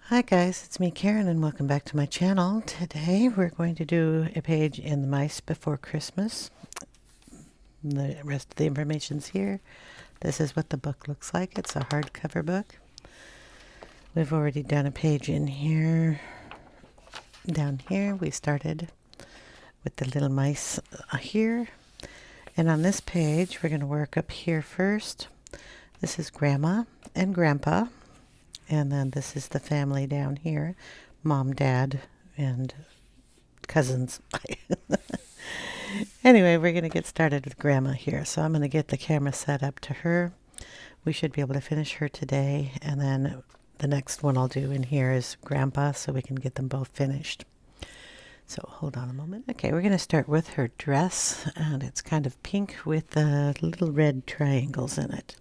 Hi guys, it's me Karen and welcome back to my channel. Today we're going to do a page in The Mice Before Christmas. The rest of the information's here. This is what the book looks like. It's a hardcover book. We've already done a page in here. Down here we started with the little mice here. And on this page we're going to work up here first. This is Grandma and Grandpa. And then this is the family down here. Mom, Dad, and cousins. Anyway, we're going to get started with Grandma here. So I'm going to get the camera set up to her. We should be able to finish her today. And then the next one I'll do in here is Grandpa, so we can get them both finished. So hold on a moment. Okay, we're going to start with her dress. And it's kind of pink with little red triangles in it.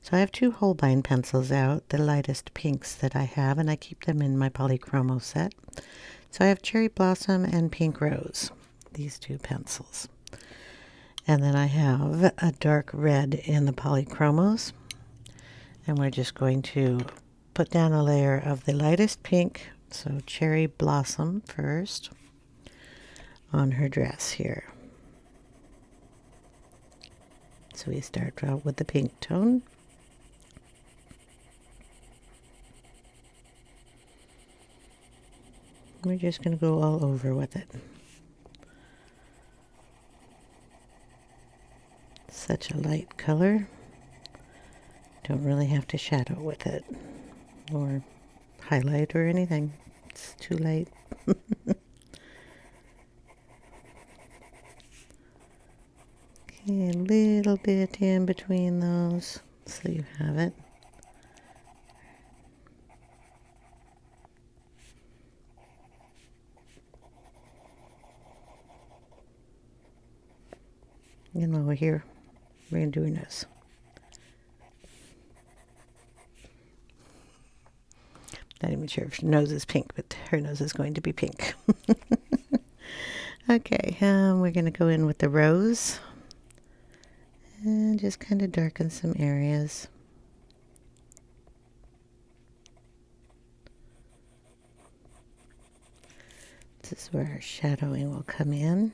So I have two Holbein pencils out, the lightest pinks that I have, and I keep them in my Polychromos set. So I have Cherry Blossom and Pink Rose, these two pencils. And then I have a dark red in the Polychromos. And we're just going to put down a layer of the lightest pink, so Cherry Blossom first, on her dress here. So we start out with the pink tone. We're just going to go all over with it. Such a light color. Don't really have to shadow with it or highlight or anything. It's too light. Okay, a little bit in between those so you have it. And over here, we're going to do her nose. Not even sure if her nose is pink, but her nose is going to be pink. Okay, we're going to go in with the rose. And just kind of darken some areas. This is where our shadowing will come in.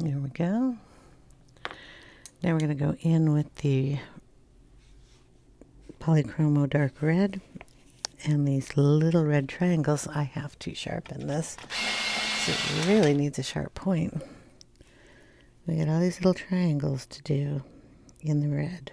There we go. Now we're going to go in with the Polychromo dark red and these little red triangles. I have to sharpen this, so it really needs a sharp point. We got all these little triangles to do in the red.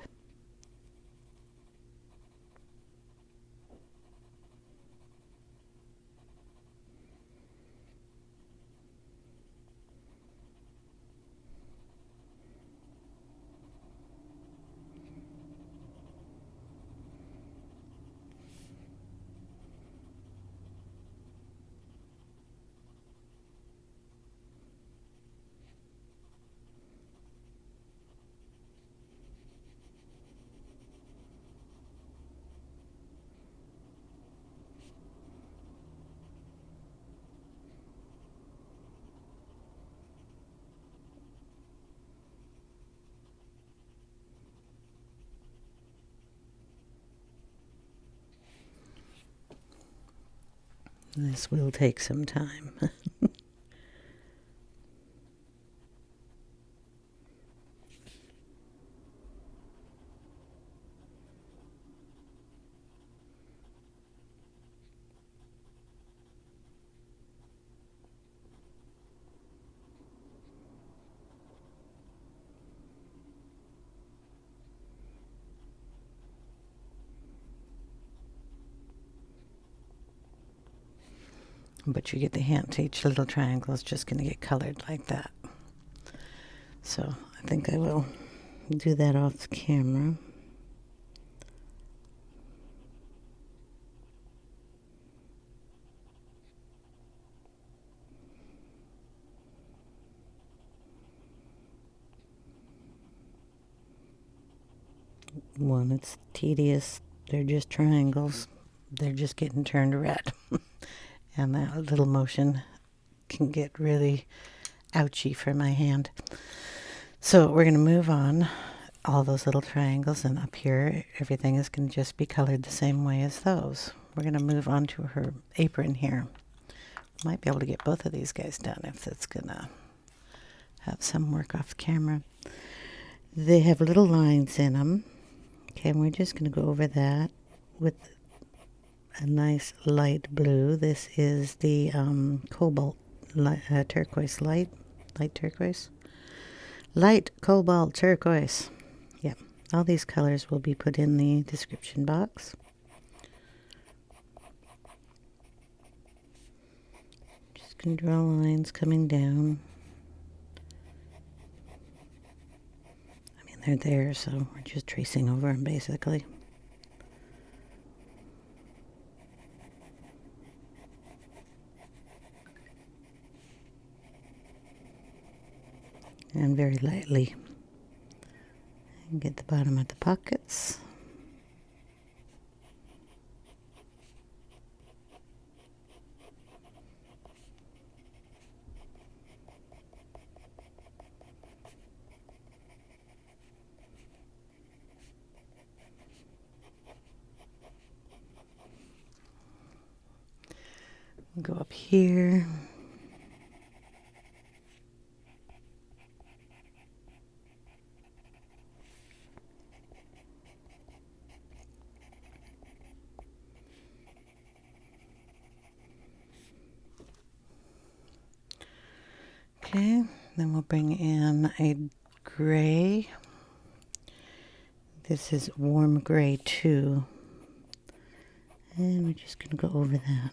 This will take some time. But you get the hint, each little triangle is just going to get colored like that. So I think I will do that off camera. One, it's tedious. They're just triangles. They're just getting turned red. And that little motion can get really ouchy for my hand. So we're going to move on all those little triangles, and up here everything is going to just be colored the same way as those. We're going to move on to her apron here. Might be able to get both of these guys done if it's going to have some work off camera. They have little lines in them. Okay, and we're just going to go over that with a nice light blue. This is the cobalt turquoise light turquoise. Light cobalt turquoise. Yeah, all these colors will be put in the description box. Just going to draw lines coming down. I mean, they're there, so we're just tracing over them basically. And very lightly. And get the bottom of the pockets. Go up here. Okay, then we'll bring in a gray. This is warm gray too. And we're just going to go over that.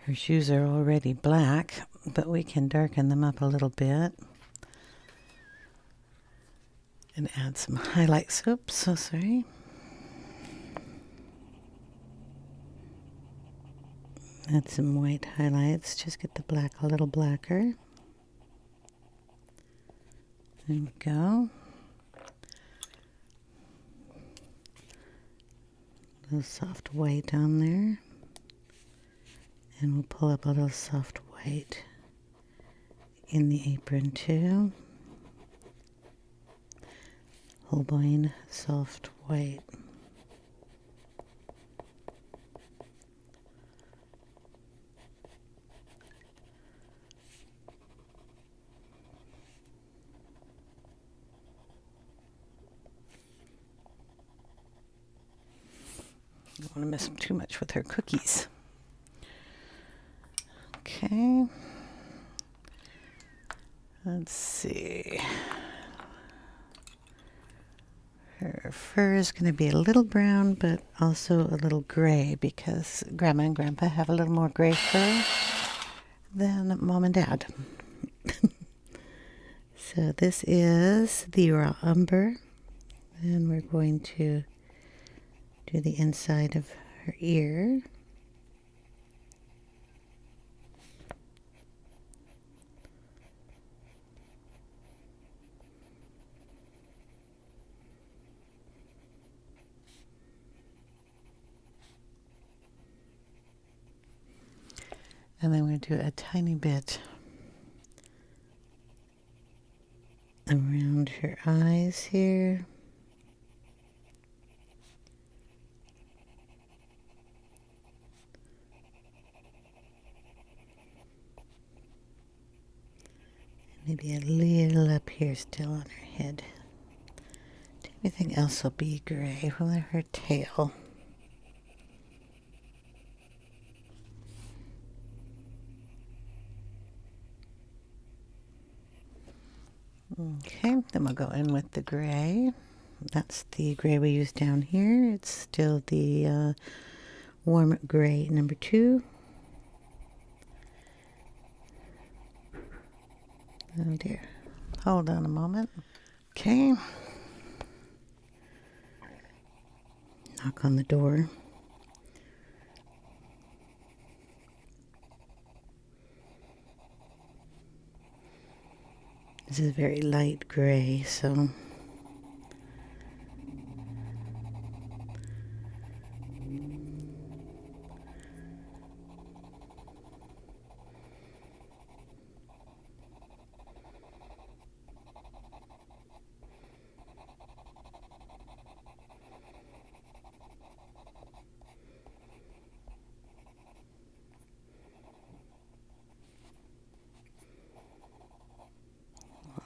Her shoes are already black, but we can darken them up a little bit and add some highlights. Oops, so sorry. Add some white highlights. Just get the black a little blacker. There we go. A little soft white on there. And we'll pull up a little soft white in the apron too. Holbein soft white. want to mess too much with her cookies. Okay. Let's see. Her fur is going to be a little brown, but also a little gray because Grandma and Grandpa have a little more gray fur than Mom and Dad. So this is the raw umber, and we're going to do the inside of her ear. And then we're going to do a tiny bit around her eyes here. Maybe a little up here still on her head. Everything else will be gray from her tail. Okay, then we'll go in with the gray. That's the gray we use down here. It's still the warm gray number 2. Oh dear. Hold on a moment. Okay. Knock on the door. This is very light gray, so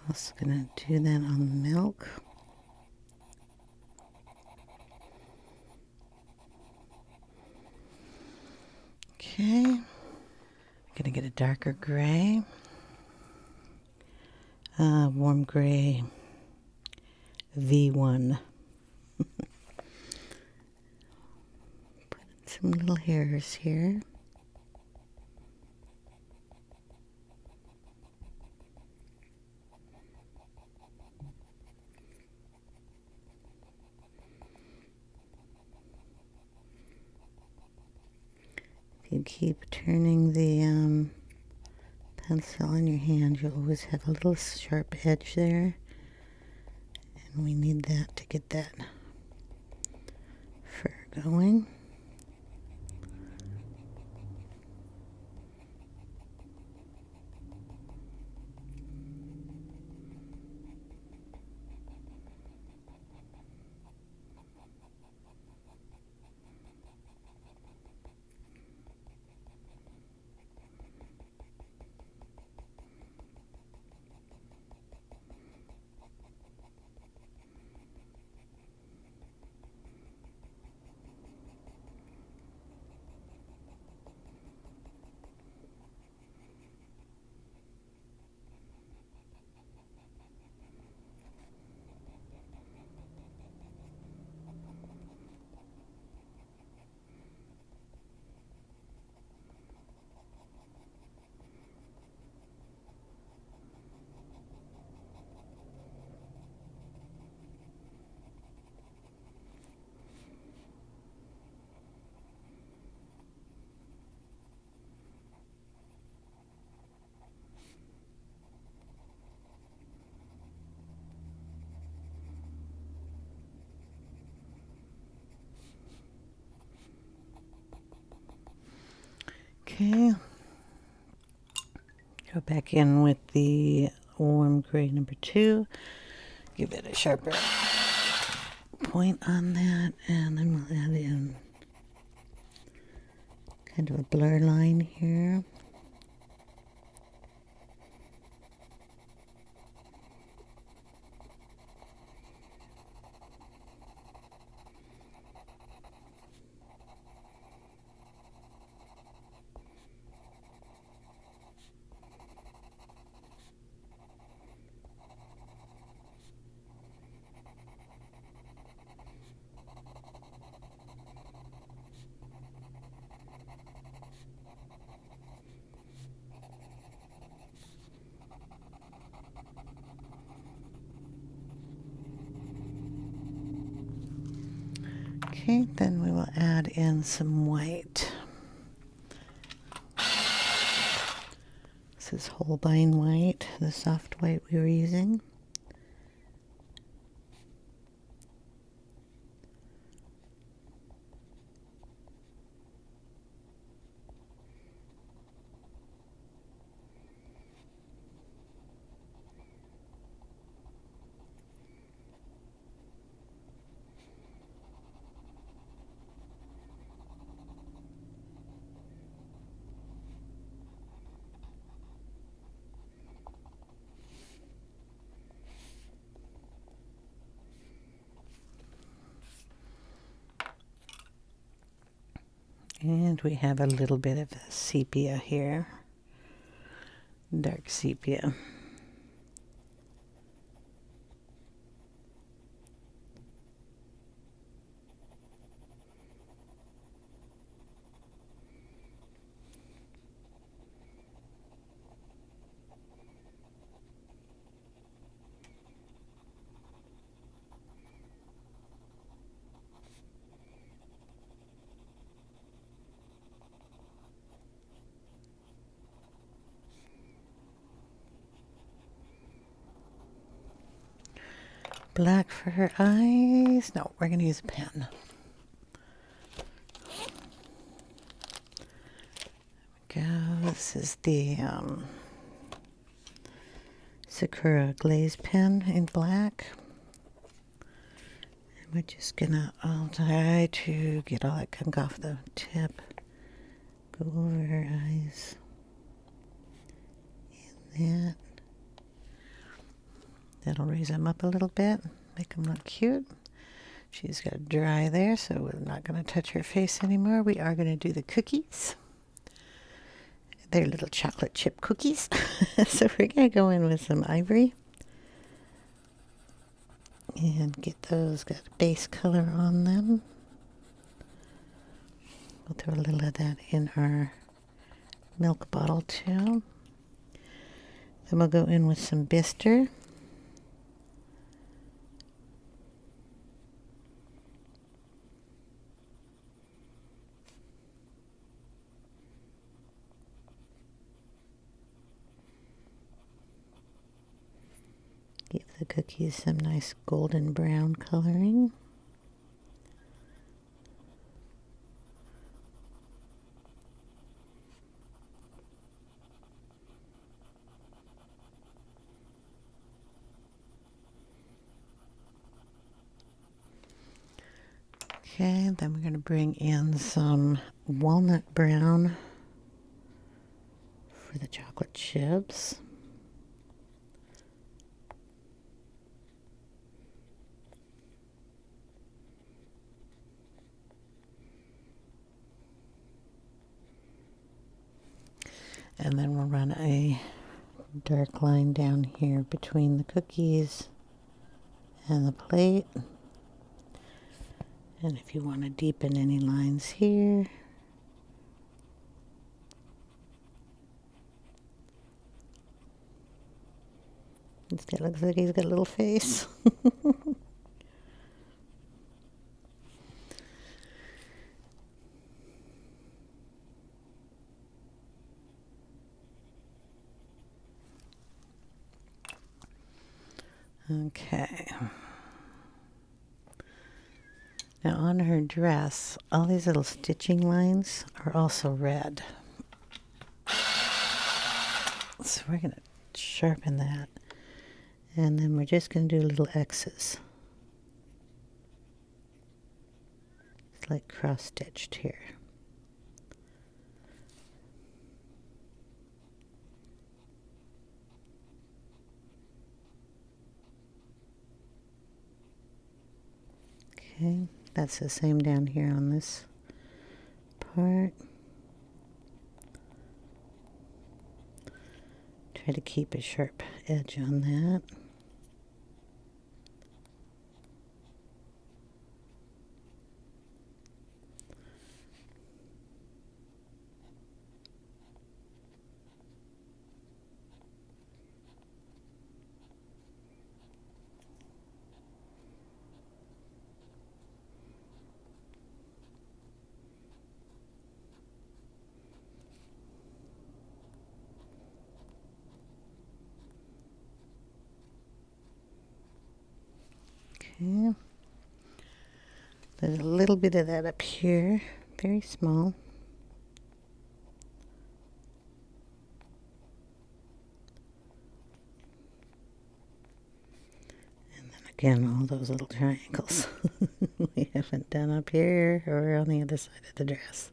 also going to do that on the milk. Okay, I'm going to get a darker gray, warm gray V1. Put in some little hairs here. You keep turning the pencil on your hand, you'll always have a little sharp edge there, and we need that to get that fur going. Okay, go back in with the warm gray number 2, give it a sharper point on that, and then we'll add in kind of a blur line here. Okay, then we will add in some white. This is Holbein white, the soft white we were using. And we have a little bit of sepia here, dark sepia. Black for her eyes. No, we're going to use a pen. There we go. This is the Sakura glaze pen in black. And we're just going to try to get all that gunk off the tip. Go over her eyes. And that. That'll raise them up a little bit, make them look cute. She's got to dry there, so we're not going to touch her face anymore. We are going to do the cookies. They're little chocolate chip cookies. So we're going to go in with some ivory and get those, got a base color on them. We'll throw a little of that in our milk bottle too. Then we'll go in with some bister. Give the cookies some nice golden brown coloring. Okay, then we're going to bring in some walnut brown for the chocolate chips. And then we'll run a dark line down here between the cookies and the plate. And if you want to deepen any lines here, this guy looks like he's got a little face. Okay. Now on her dress, all these little stitching lines are also red. So we're going to sharpen that. And then we're just going to do little X's. It's like cross-stitched here. Okay, that's the same down here on this part. Try to keep a sharp edge on that. Okay. There's a little bit of that up here, very small. And then again, all those little triangles we haven't done up here or on the other side of the dress.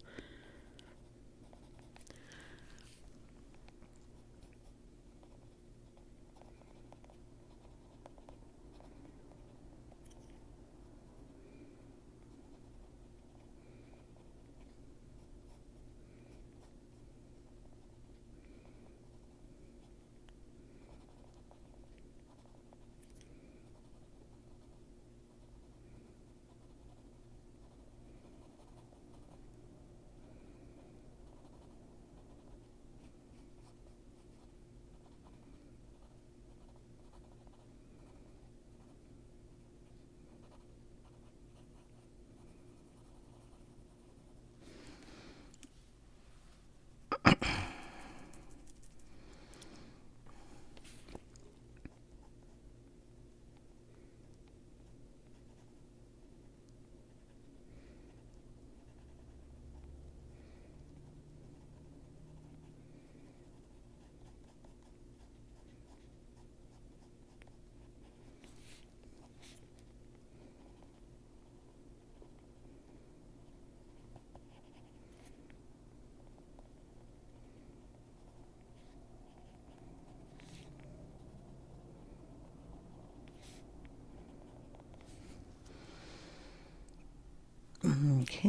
Okay,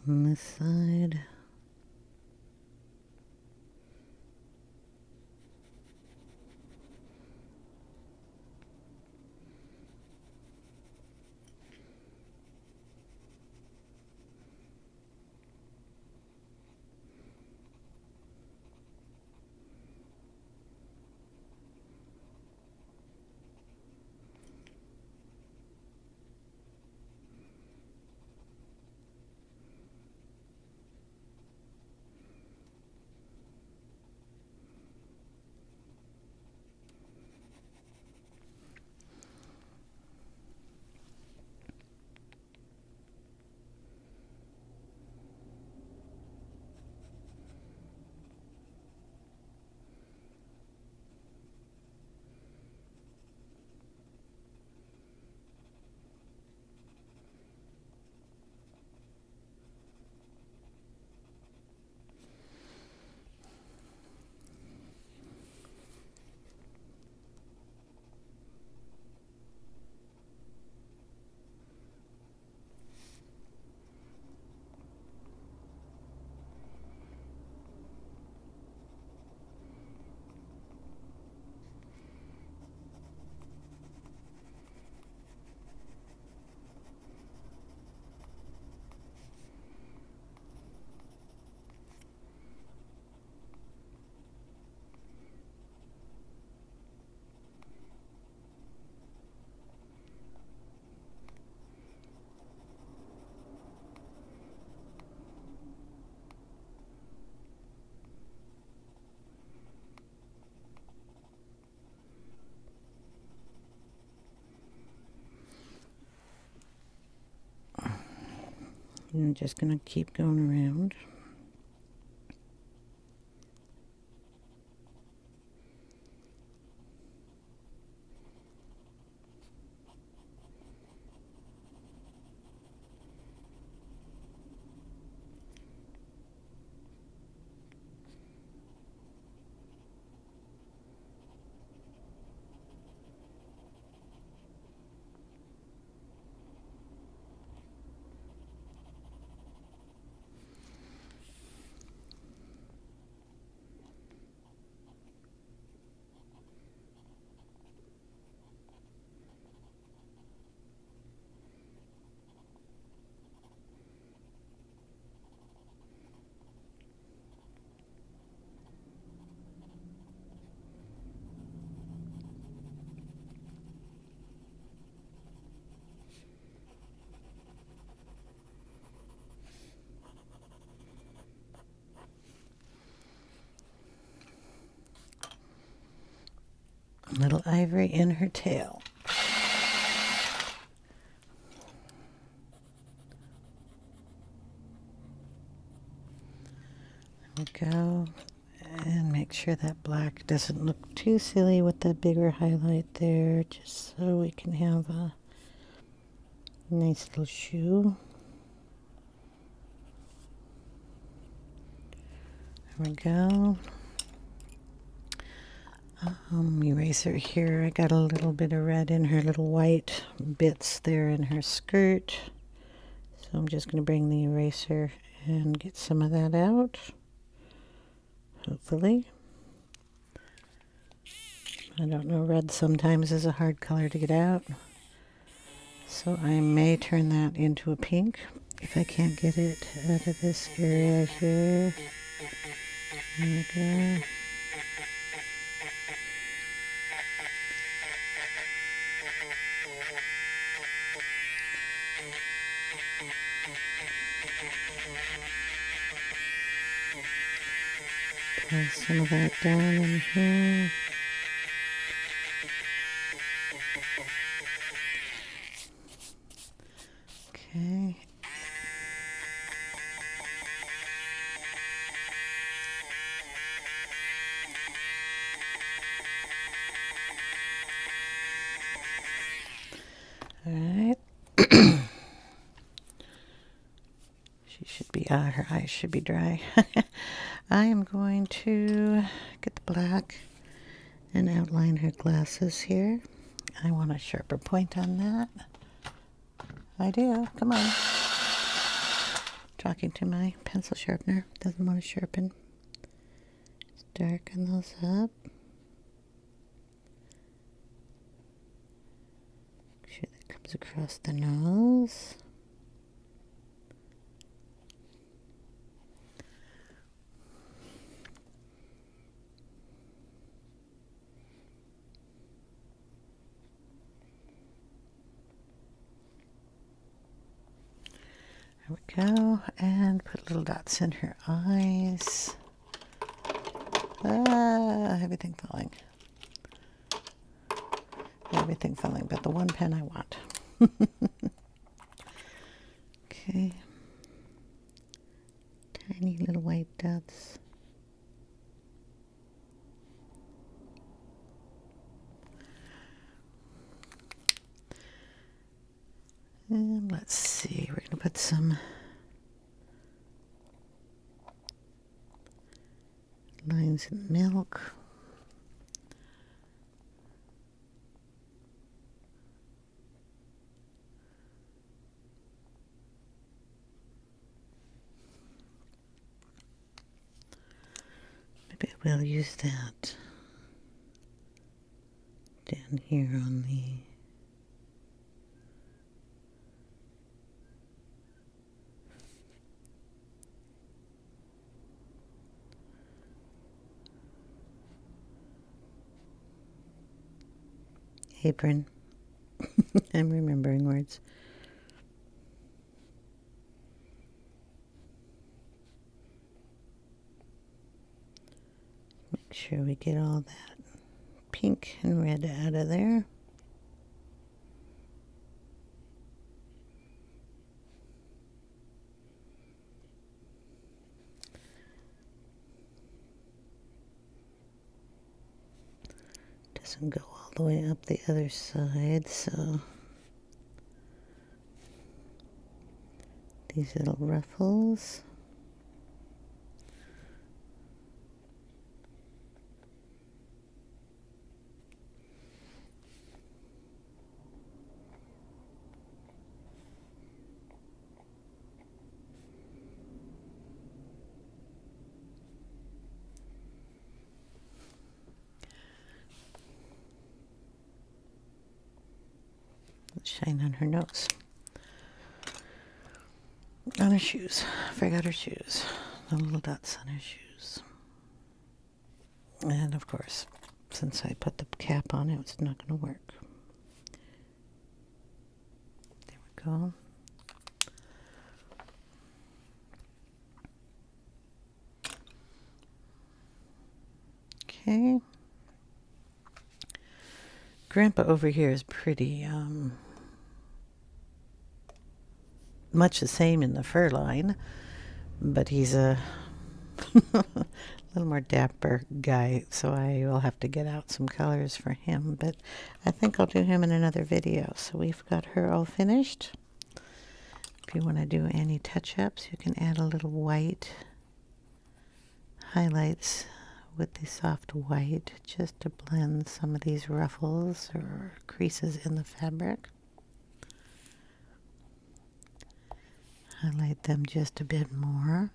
down this side. I'm just going to keep going around. Little Ivory in her tail. we go. And make sure that black doesn't look too silly with the bigger highlight there, just so we can have a nice little shoe. There we go. Eraser here. I got a little bit of red in her little white bits there in her skirt. So I'm just going to bring the eraser and get some of that out. Hopefully. I don't know, red sometimes is a hard color to get out. So I may turn that into a pink if I can't get it out of this area here. There we go. Pull some of that down in here. Okay. All right. She should be, her eyes should be dry. I am going to get the black and outline her glasses here. I want a sharper point on that. I do. Come on. Talking to my pencil sharpener. Doesn't want to sharpen. Just darken those up. Make sure that comes across the nose. There we go, and put little dots in her eyes. Everything falling. Everything falling, but the one pen I want. Okay. Tiny little white dots. And let's see, we're going to put some lines in milk. Maybe I will use that down here on the apron. I'm remembering words. Make sure we get all that pink and red out of there. Doesn't go all the way up the other side, so these little ruffles. Shine on her nose. On her shoes. Forgot her shoes. The little dots on her shoes. And of course, since I put the cap on it, it's not going to work. There we go. Okay. Grandpa over here is pretty much the same in the fur line, but he's a A little more dapper guy, so I will have to get out some colors for him, but I think I'll do him in another video. So we've got her all finished. If you want to do any touch-ups, you can add a little white highlights with the soft white just to blend some of these ruffles or creases in the fabric. Highlight them just a bit more.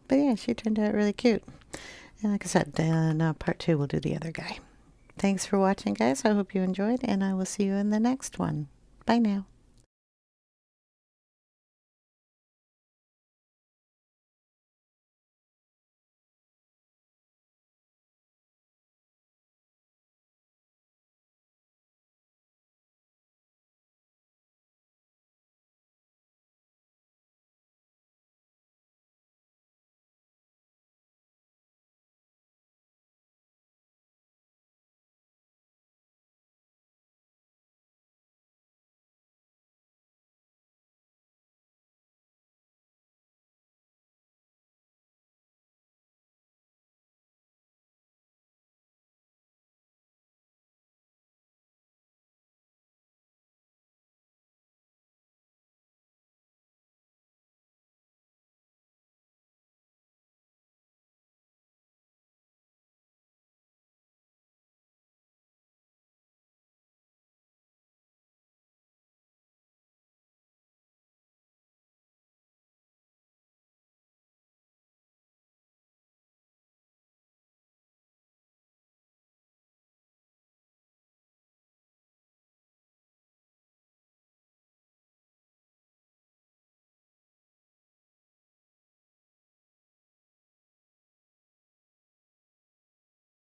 But yeah, she turned out really cute. And like I said, then part 2 we'll do the other guy. Thanks for watching, guys. I hope you enjoyed, and I will see you in the next one. Bye now.